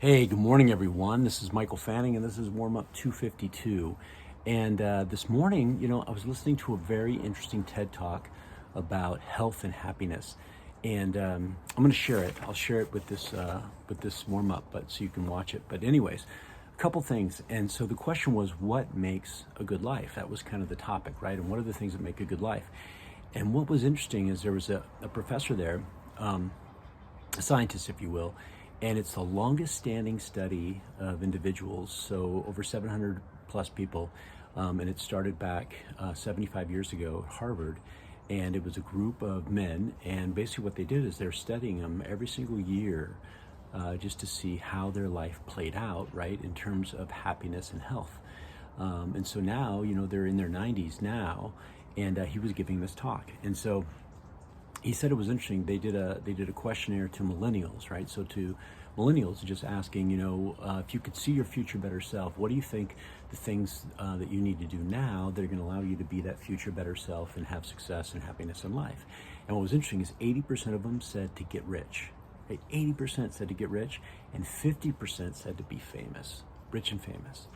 Hey, good morning, everyone. This is Michael Fanning, and this is Warm Up 252. And this morning, I was listening to a very interesting TED Talk about health and happiness, and I'm going to share it. I'll share it with this warm up, but so you can watch it. But anyways, a couple things. And so the question was, what makes a good life? That was kind of the topic, right? And what are the things that make a good life? And what was interesting is there was a professor there. A scientist, if you will, and it's the longest standing study of individuals, so over 700 plus people, and it started back 75 years ago at Harvard, and it was a group of men, and basically what they did is they're studying them every single year just to see how their life played out, right, in terms of happiness and health. And so now, they're in their 90s now, and he was giving this talk, and so he said it was interesting. They did a questionnaire to millennials, right? So to millennials, just asking, if you could see your future better self, what do you think the things that you need to do now that are going to allow you to be that future better self and have success and happiness in life? And what was interesting is 80% of them said to get rich. Right? 80% said to get rich, and 50% said to be famous, rich and famous.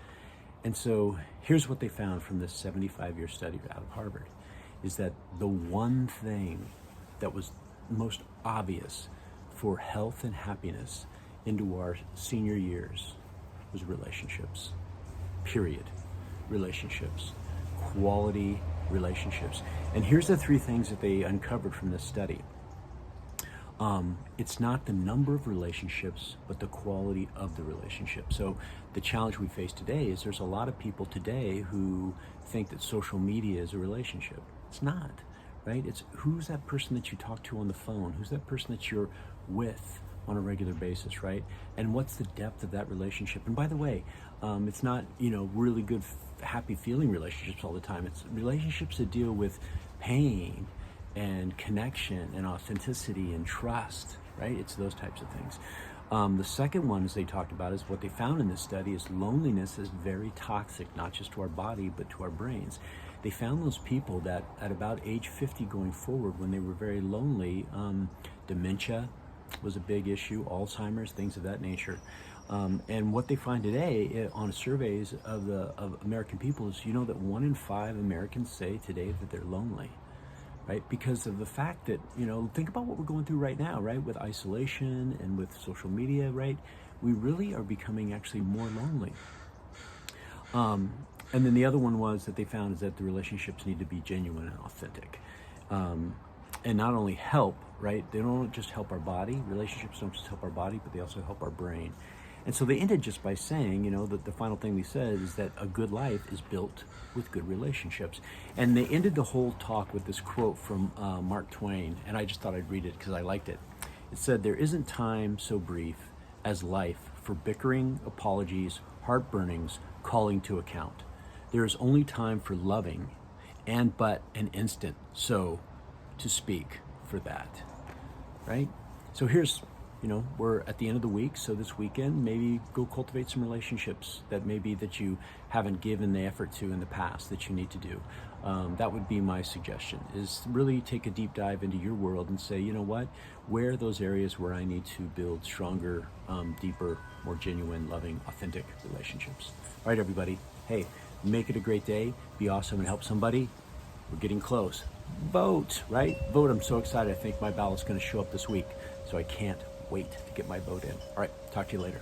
And so here's what they found from this 75-year study out of Harvard, is that the one thing that was most obvious for health and happiness into our senior years was relationships. Period. Relationships. Quality relationships. And here's the three things that they uncovered from this study. It's not the number of relationships, but the quality of the relationship. So the challenge we face today is there's a lot of people today who think that social media is a relationship. It's not. Right? It's who's that person that you talk to on the phone? Who's that person that you're with on a regular basis, right? And what's the depth of that relationship? And by the way, it's not, really good, happy feeling relationships all the time. It's relationships that deal with pain and connection and authenticity and trust, right? It's those types of things. The second one, as they talked about, is what they found in this study is loneliness is very toxic, not just to our body, but to our brains. They found those people that at about age 50 going forward, when they were very lonely, dementia was a big issue, Alzheimer's, things of that nature. And what they find today on surveys of American people is, that 1 in 5 Americans say today that they're lonely. Right? Because of the fact that, think about what we're going through right now, right? With isolation and with social media, right? We really are becoming actually more lonely. And then the other one was that they found is that the relationships need to be genuine and authentic. And not only help, right? They don't just help our body. Relationships don't just help our body, but they also help our brain. And so they ended just by saying, that the final thing they said is that a good life is built with good relationships. And they ended the whole talk with this quote from Mark Twain, and I just thought I'd read it because I liked it. It said, "There isn't time so brief as life for bickering, apologies, heartburnings, calling to account. There is only time for loving, and but an instant so to speak for that." Right? So here's, we're at the end of the week, so this weekend, maybe go cultivate some relationships that you haven't given the effort to in the past that you need to do. That would be my suggestion, is really take a deep dive into your world and say, where are those areas where I need to build stronger, deeper, more genuine, loving, authentic relationships. All right, everybody. Hey, make it a great day. Be awesome and help somebody. We're getting close. Vote, right? Vote. I'm so excited. I think my ballot's going to show up this week, so I can't wait to get my vote in. All right, talk to you later.